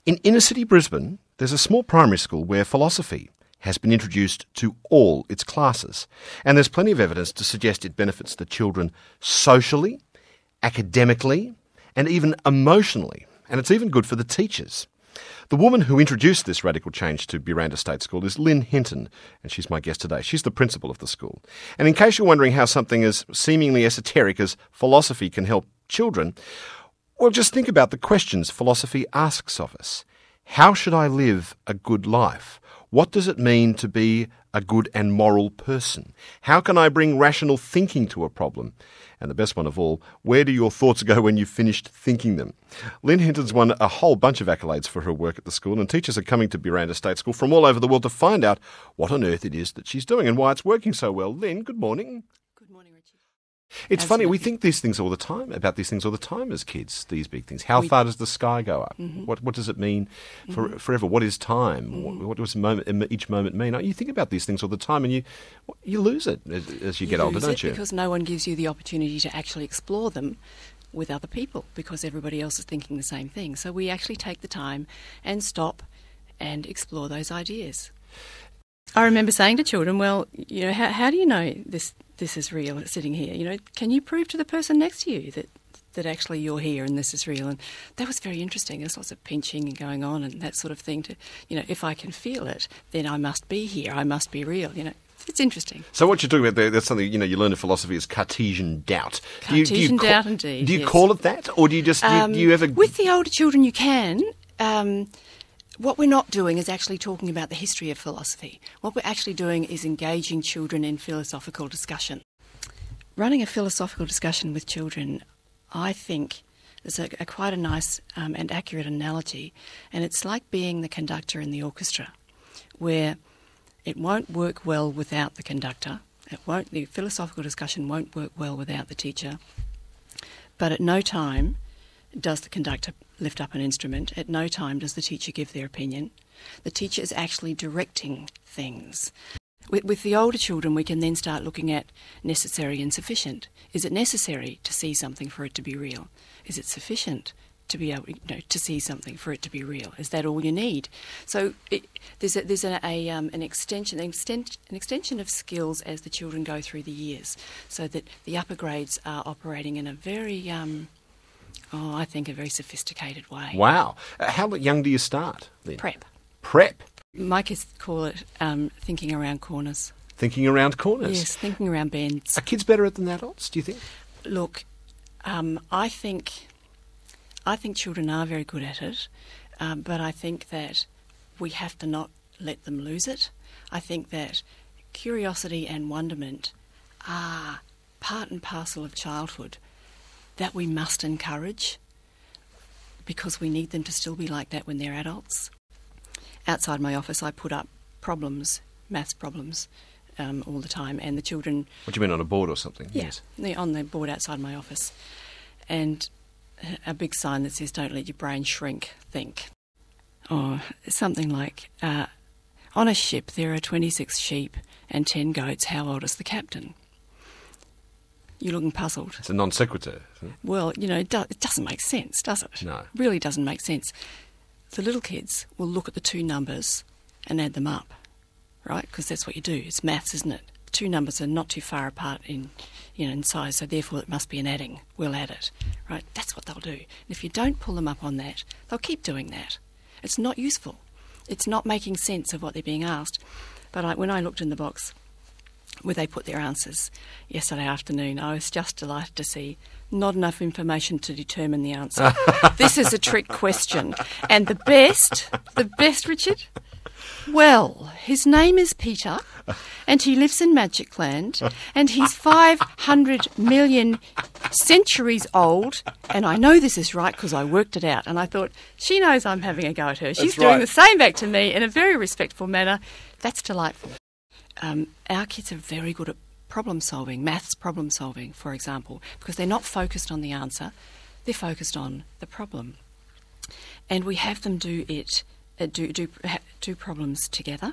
In inner city Brisbane, there's a small primary school where philosophy has been introduced to all its classes, and there's plenty of evidence to suggest it benefits the children socially, academically, and even emotionally, and it's even good for the teachers. The woman who introduced this radical change to Buranda State School is Lynne Hinton, and she's my guest today. She's the principal of the school. And in case you're wondering how something as seemingly esoteric as philosophy can help children, well, just think about the questions philosophy asks of us. How should I live a good life? What does it mean to be a good and moral person? How can I bring rational thinking to a problem? And the best one of all, where do your thoughts go when you've finished thinking them? Lynne Hinton's won a whole bunch of accolades for her work at the school, and teachers are coming to Buranda State School from all over the world to find out what on earth it is that she's doing and why it's working so well. Lynne, good morning. Good morning, Richie. It's funny, we think these things all the time, about these things all the time as kids, these big things. How far does the sky go up? Mm-hmm. What does it mean for forever? What is time? Mm-hmm. What does each moment mean? You think about these things all the time and you lose it as you get older, don't you? Because no one gives you the opportunity to actually explore them with other people because everybody else is thinking the same thing. So we actually take the time and stop and explore those ideas. I remember saying to children, well, how do you know this is real sitting here? Can you prove to the person next to you that actually you're here and this is real? And that was very interesting. There's lots of pinching and going on and that sort of thing if I can feel it, then I must be here, I must be real, It's interesting. So what you're talking about there, that's something, you learn in philosophy is Cartesian doubt. Cartesian doubt, indeed. Do you call it that? Or do you just, do you ever... With the older children you can. What we're not doing is actually talking about the history of philosophy. What we're actually doing is engaging children in philosophical discussion. Running a philosophical discussion with children, I think, is quite a nice and accurate analogy, and it's like being the conductor in the orchestra, where it won't work well without the conductor. The philosophical discussion won't work well without the teacher, but at no time does the conductor lift up an instrument. At no time does the teacher give their opinion. The teacher is actually directing things. With the older children, we can then start looking at necessary and sufficient. Is it necessary to see something for it to be real? Is it sufficient to be able to see something for it to be real? Is that all you need? So there's an extension of skills as the children go through the years, so that the upper grades are operating in a very I think a very sophisticated way. Wow. How young do you start then? Prep. My kids call it thinking around corners. Thinking around corners? Yes, thinking around bends. Are kids better at than adults, do you think? Look, I think children are very good at it, but I think that we have to not let them lose it. I think that curiosity and wonderment are part and parcel of childhood that we must encourage because we need them to still be like that when they're adults. Outside my office, I put up maths problems, all the time, and the children... What do you mean, on a board or something? Yeah, yes. On the board outside my office. And a big sign that says, don't let your brain shrink, think. Or something like, on a ship there are 26 sheep and 10 goats, how old is the captain? You're looking puzzled. It's a non sequitur, isn't it? Well, it doesn't make sense, does it? No. It really doesn't make sense. The little kids will look at the two numbers and add them up, right? Because that's what you do. It's maths, isn't it? The two numbers are not too far apart in size, so therefore it must be an adding. We'll add it, right? That's what they'll do. And if you don't pull them up on that, they'll keep doing that. It's not useful. It's not making sense of what they're being asked. But when I looked in the box where they put their answers yesterday afternoon, I was just delighted to see not enough information to determine the answer. This is a trick question. And the best, Richard? Well, his name is Peter, and he lives in Magic Land, and he's 500 million centuries old, and I know this is right because I worked it out, and I thought, she knows I'm having a go at her. She's doing the same back to me in a very respectful manner. That's delightful. Our kids are very good at problem solving, maths problem solving, for example, because they're not focused on the answer, they're focused on the problem. And we have them do problems together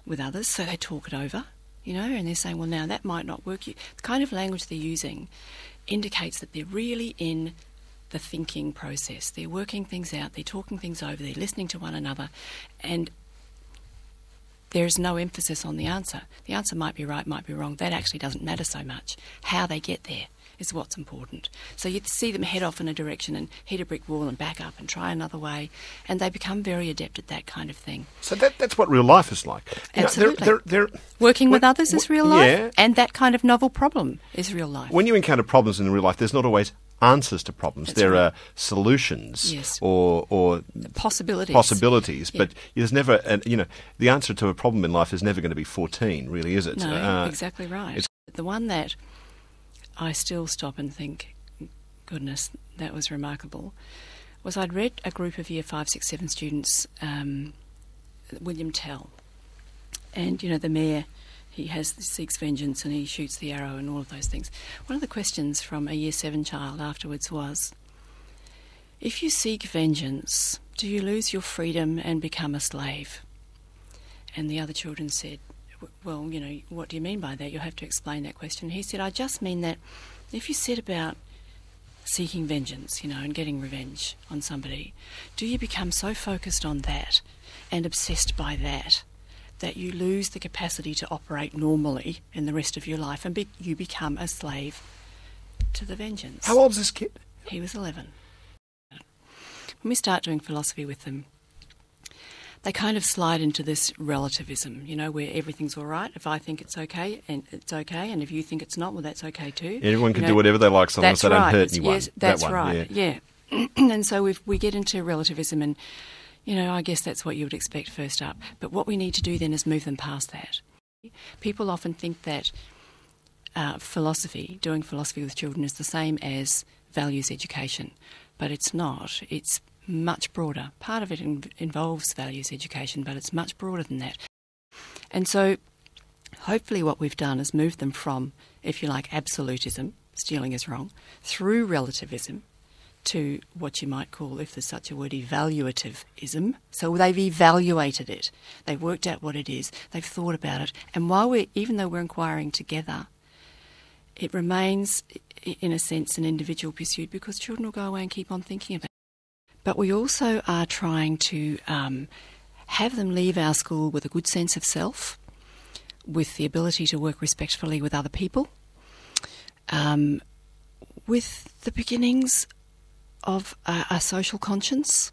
with others, so they talk it over, and they're saying, well, now that might not work. The kind of language they're using indicates that they're really in the thinking process. They're working things out, they're talking things over, they're listening to one another, and there's no emphasis on the answer. The answer might be right, might be wrong. That actually doesn't matter so much. How they get there is what's important. So you see them head off in a direction and hit a brick wall and back up and try another way, and they become very adept at that kind of thing. So that's what real life is like. Absolutely. They're working with others is real life, yeah. and that kind of novel problem is real life. When you encounter problems in real life, there's not always answers to problems. That's there right. are solutions, Yes. or Possibilities. but there's never, the answer to a problem in life is never going to be 14, really, is it? No, exactly right. The one that I still stop and think, goodness, that was remarkable, was I'd read a group of Year 5, 6, 7 students, William Tell, and, the mayor, he seeks vengeance and he shoots the arrow and all of those things. One of the questions from a Year 7 child afterwards was, if you seek vengeance, do you lose your freedom and become a slave? And the other children said, well, what do you mean by that? You'll have to explain that question. He said, I just mean that if you set about seeking vengeance, and getting revenge on somebody, do you become so focused on that and obsessed by that you lose the capacity to operate normally in the rest of your life and you become a slave to the vengeance? How old is this kid? He was 11. When we start doing philosophy with them, they kind of slide into this relativism, where everything's all right. If I think it's okay, and if you think it's not, well, that's okay too. Everyone can do whatever they like so long as they don't hurt anyone. Yes, that's right, yeah. And so we get into relativism and, I guess that's what you would expect first up. But what we need to do then is move them past that. People often think that doing philosophy with children is the same as values education, but it's not. It's much broader. Part of it involves values education, but it's much broader than that. And so hopefully what we've done is move them from, if you like, absolutism, stealing is wrong, through relativism to what you might call, if there's such a word, evaluativism. So they've evaluated it. They've worked out what it is. They've thought about it. And even though we're inquiring together, it remains, in a sense, an individual pursuit because children will go away and keep on thinking about it. But we also are trying to have them leave our school with a good sense of self, with the ability to work respectfully with other people, with the beginnings of a social conscience,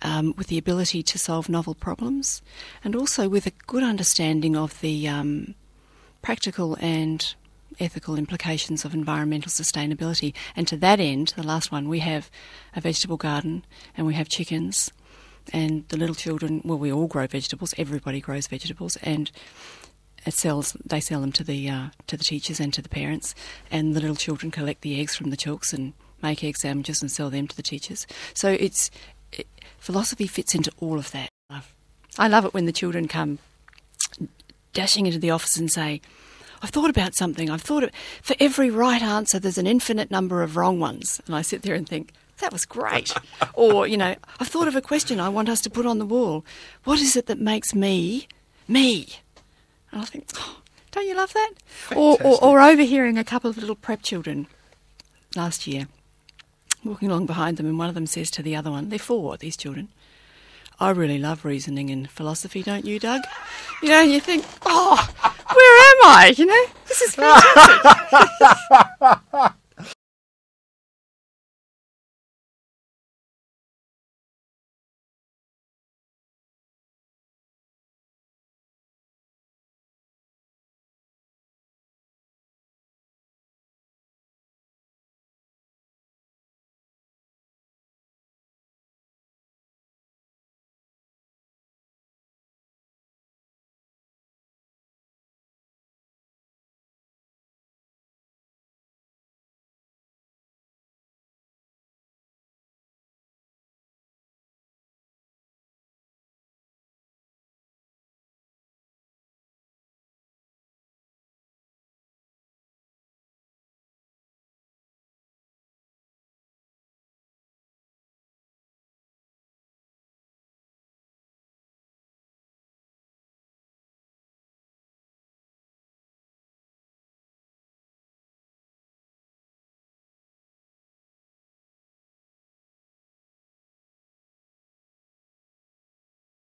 with the ability to solve novel problems, and also with a good understanding of the practical and ethical implications of environmental sustainability. And to that end, the last one, we have a vegetable garden and we have chickens, and the little children, well, we all grow vegetables, everybody grows vegetables, and they sell them to the teachers and to the parents, and the little children collect the eggs from the chooks and make egg sandwiches and sell them to the teachers. So philosophy fits into all of that. I love it when the children come dashing into the office and say, I've thought about something. For every right answer, there's an infinite number of wrong ones. And I sit there and think, that was great. Or, I've thought of a question I want us to put on the wall. What is it that makes me, me? And I think, don't you love that? Or overhearing a couple of little prep children last year, walking along behind them, and one of them says to the other one, they're 4, these children, I really love reasoning and philosophy, don't you, Doug? And you think, where am I? This is fantastic.